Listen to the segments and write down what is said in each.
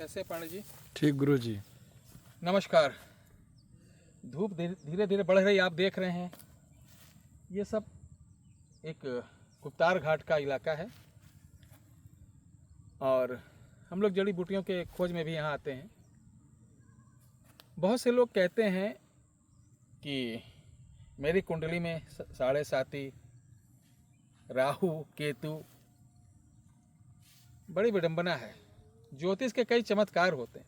कैसे पांडे जी? ठीक गुरु जी। नमस्कार। धूप धीरे धीरे बढ़ रही, आप देख रहे हैं। ये सब एक गुप्तार घाट का इलाका है और हम लोग जड़ी बूटियों के खोज में भी यहाँ आते हैं। बहुत से लोग कहते हैं कि मेरी कुंडली में 7.5 राहु केतु, बड़ी विडंबना है। ज्योतिष के कई चमत्कार होते हैं।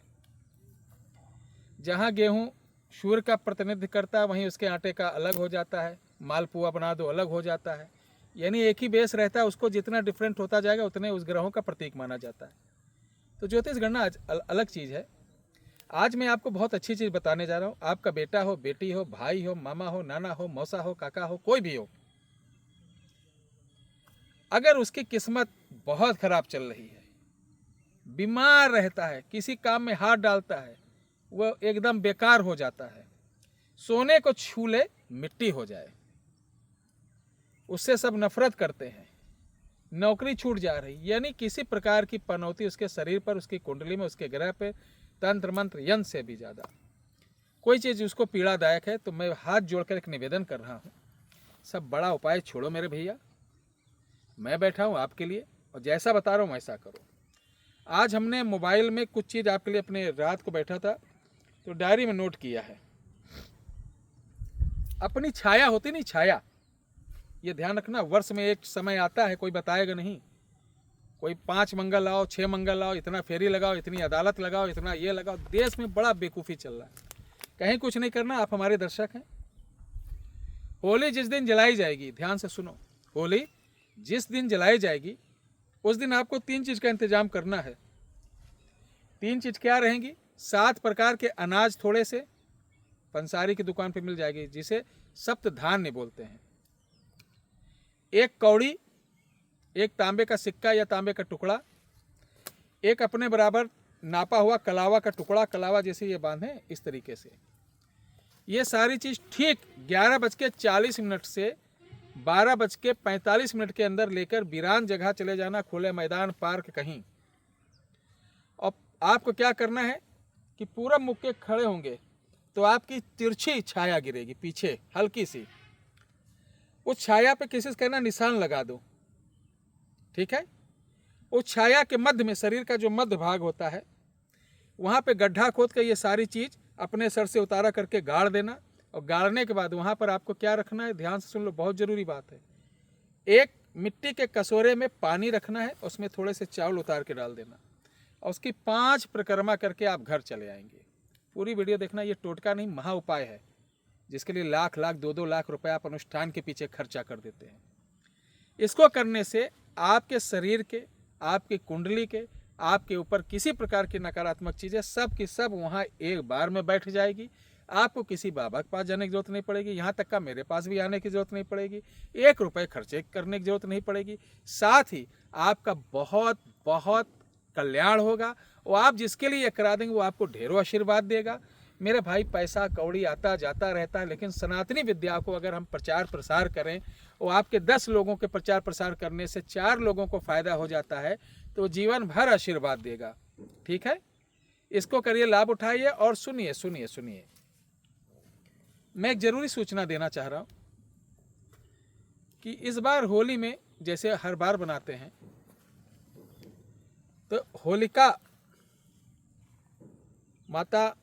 जहाँ गेहूँ सूर्य का प्रतिनिधित्व करता है वहीं उसके आटे का अलग हो जाता है, मालपुआ बना दो अलग हो जाता है। यानी एक ही बेस रहता है, उसको जितना डिफरेंट होता जाएगा उतने उस ग्रहों का प्रतीक माना जाता है। तो ज्योतिष गणना अलग चीज़ है। आज मैं आपको बहुत अच्छी चीज़ बताने जा रहा हूँ। आपका बेटा हो, बेटी हो, भाई हो, मामा हो, नाना हो, मौसा हो, काका हो, कोई भी हो, अगर उसकी किस्मत बहुत खराब चल रही है, बीमार रहता है, किसी काम में हाथ डालता है वह एकदम बेकार हो जाता है, सोने को छू ले मिट्टी हो जाए, उससे सब नफरत करते हैं, नौकरी छूट जा रही, यानी किसी प्रकार की पनौती उसके शरीर पर, उसकी कुंडली में, उसके ग्रह पे, तंत्र मंत्र यंत्र से भी ज़्यादा कोई चीज़ उसको पीड़ादायक है, तो मैं हाथ जोड़कर एक निवेदन कर रहा हूँ। सब बड़ा उपाय छोड़ो मेरे भैया, मैं बैठा हूँ आपके लिए और जैसा बता रहा हूँ वैसा करो। आज हमने मोबाइल में कुछ चीज़ आपके लिए, अपने रात को बैठा था तो डायरी में नोट किया है। अपनी छाया होती नहीं, छाया, ये ध्यान रखना। वर्ष में एक समय आता है, कोई बताएगा नहीं, कोई 5 मंगल लाओ, 6 मंगल लाओ, इतना फेरी लगाओ, इतनी अदालत लगाओ, इतना ये लगाओ। देश में बड़ा बेवकूफ़ी चल रहा है, कहीं कुछ नहीं करना। आप हमारे दर्शक हैं। होली जिस दिन जलाई जाएगी, ध्यान से सुनो, होली जिस दिन जलाई जाएगी उस दिन आपको 3 चीज़ का इंतजाम करना है। 3 चीज़ क्या रहेंगी? 7 प्रकार के अनाज थोड़े से पंसारी की दुकान पे मिल जाएगी, जिसे सप्त धान्य बोलते हैं। 1 कौड़ी, 1 तांबे का सिक्का या तांबे का टुकड़ा, 1 अपने बराबर नापा हुआ कलावा का टुकड़ा, कलावा जैसे ये बांधे इस तरीके से। ये सारी चीज़ ठीक 11:40 से 12:45 के अंदर लेकर वीरान जगह चले जाना, खुले मैदान, पार्क, कहीं। और आपको क्या करना है कि पूरब मुख के खड़े होंगे तो आपकी तिरछी छाया गिरेगी पीछे, हल्की सी। उस छाया पे किसी से कहना निशान लगा दो, ठीक है? उस छाया के मध्य में, शरीर का जो मध्य भाग होता है, वहाँ पे गड्ढा खोद कर ये सारी चीज़ अपने सर से उतारा करके गाड़ देना। और गाड़ने के बाद वहाँ पर आपको क्या रखना है, ध्यान से सुन लो, बहुत ज़रूरी बात है। 1 मिट्टी के कटोरे में पानी रखना है, उसमें थोड़े से चावल उतार के डाल देना और उसकी 5 परिक्रमा करके आप घर चले आएंगे। पूरी वीडियो देखना, ये टोटका नहीं, महा उपाय है, जिसके लिए लाख 2-2 लाख रुपए आप अनुष्ठान के पीछे खर्चा कर देते हैं। इसको करने से आपके शरीर के, आपकी कुंडली के, आपके ऊपर किसी प्रकार की नकारात्मक चीज़ें सब की सब वहाँ एक बार में बैठ जाएगी। आपको किसी बाबा के पास जाने की जरूरत नहीं पड़ेगी, यहाँ तक का मेरे पास भी आने की जरूरत नहीं पड़ेगी, 1 रुपये खर्चे करने की जरूरत नहीं पड़ेगी। साथ ही आपका बहुत बहुत कल्याण होगा और आप जिसके लिए ये करा देंगे वो आपको ढेरों आशीर्वाद देगा। मेरे भाई, पैसा कौड़ी आता जाता रहता है, लेकिन सनातनी विद्या को अगर हम प्रचार प्रसार करें और आपके 10 लोगों के प्रचार प्रसार करने से 4 लोगों को फ़ायदा हो जाता है तो जीवन भर आशीर्वाद देगा। ठीक है, इसको करिए, लाभ उठाइए। और सुनिए सुनिए सुनिए, मैं एक ज़रूरी सूचना देना चाह रहा हूँ कि इस बार होली में, जैसे हर बार बनाते हैं, तो होलिका माता,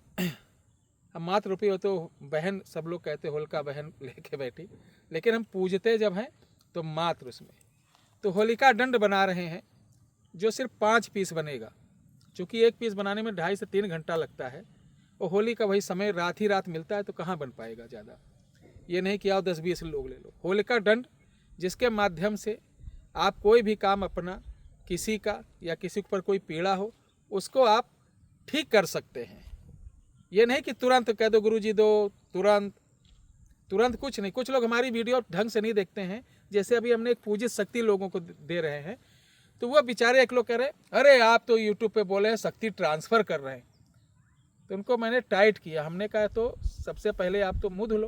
हम मातृ रूपी हो तो बहन, सब लोग कहते होलिका बहन लेके बैठी, लेकिन हम पूजते जब हैं तो मातृ उसमें। तो होलिका दंड बना रहे हैं जो सिर्फ 5 पीस बनेगा, क्योंकि 1 पीस बनाने में 2.5 से 3 घंटा लगता है और होली का वही समय रात ही रात मिलता है, तो कहाँ बन पाएगा ज़्यादा। ये नहीं कि आओ 10-20 लोग ले लो। होलिका दंड, जिसके माध्यम से आप कोई भी काम अपना, किसी का या किसी पर कोई पीड़ा हो, उसको आप ठीक कर सकते हैं। ये नहीं कि तुरंत कह दो गुरुजी दो, तुरंत कुछ नहीं। कुछ लोग हमारी वीडियो ढंग से नहीं देखते हैं, जैसे अभी हमने एक पूजित शक्ति लोगों को दे रहे हैं, तो वह बेचारे एक लोग कह रहे अरे आप तो यूट्यूब पे बोले हैं शक्ति ट्रांसफ़र कर रहे हैं, तो उनको मैंने टाइट किया। हमने कहा तो सबसे पहले आप तो मुँह धुलो,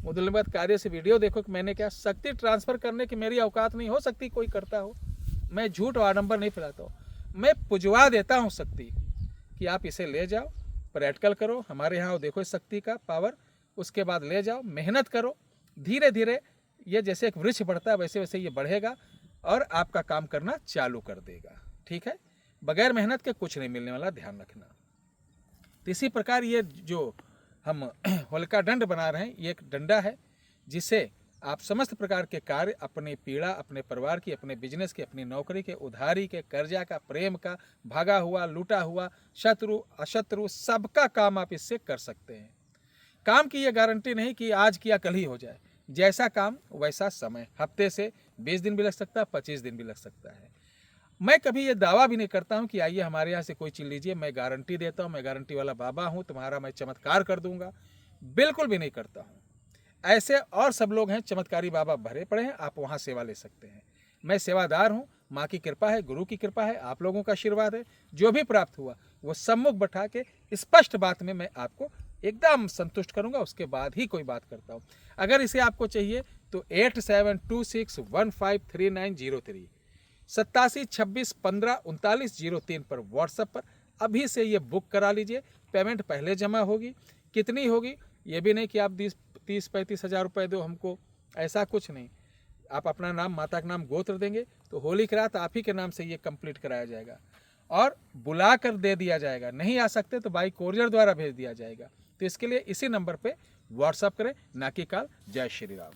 मुँह धुलने के बाद कार्य से वीडियो देखो कि मैंने क्या। शक्ति ट्रांसफ़र करने की मेरी औकात नहीं, हो सकती कोई करता हो, मैं झूठ और आडंबर नहीं फैलाता हूँ, मैं पुजवा देता हूँ शक्ति कि आप इसे ले जाओ, प्रैक्टिकल करो, हमारे यहाँ देखो इस शक्ति का पावर, उसके बाद ले जाओ, मेहनत करो, धीरे धीरे ये जैसे एक वृक्ष बढ़ता है वैसे वैसे ये बढ़ेगा और आपका काम करना चालू कर देगा। ठीक है, बगैर मेहनत के कुछ नहीं मिलने वाला, ध्यान रखना। तो इसी प्रकार ये जो हम होलिका दंड बना रहे हैं, ये एक डंडा है जिसे आप समस्त प्रकार के कार्य, अपनी पीड़ा, अपने परिवार की, अपने बिजनेस की, अपनी नौकरी के, उधारी के, कर्जा का, प्रेम का, भागा हुआ, लूटा हुआ, शत्रु अशत्रु, सबका काम आप इससे कर सकते हैं। काम की ये गारंटी नहीं कि आज किया कल ही हो जाए, जैसा काम वैसा समय, हफ्ते से 20 दिन भी लग सकता है, 25 दिन भी लग सकता है। मैं कभी ये दावा भी नहीं करता हूँ कि आइए हमारे यहाँ से कोई चीज़ लीजिए, मैं गारंटी देता हूँ, मैं गारंटी वाला बाबा हूँ, तुम्हारा मैं चमत्कार कर दूंगा, बिल्कुल भी नहीं करता हूँ। ऐसे और सब लोग हैं, चमत्कारी बाबा भरे पड़े हैं, आप वहाँ सेवा ले सकते हैं। मैं सेवादार हूँ, माँ की कृपा है, गुरु की कृपा है, आप लोगों का आशीर्वाद है, जो भी प्राप्त हुआ वो सम्मुख बैठा के स्पष्ट बात में मैं आपको एकदम संतुष्ट करूँगा, उसके बाद ही कोई बात करता हूँ। अगर इसे आपको चाहिए तो 8726153903 8726153903 पर व्हाट्सएप पर अभी से ये बुक करा लीजिए। पेमेंट पहले जमा होगी, कितनी होगी ये भी नहीं कि आप 30-35 हज़ार रुपये दो हमको, ऐसा कुछ नहीं। आप अपना नाम, माता का नाम, गोत्र देंगे तो होली की रात आप ही के नाम से ये कंप्लीट कराया जाएगा और बुला कर दे दिया जाएगा। नहीं आ सकते तो बाई कोरियर द्वारा भेज दिया जाएगा। तो इसके लिए इसी नंबर पे व्हाट्सएप करें, ना कि कॉल। जय श्री राम।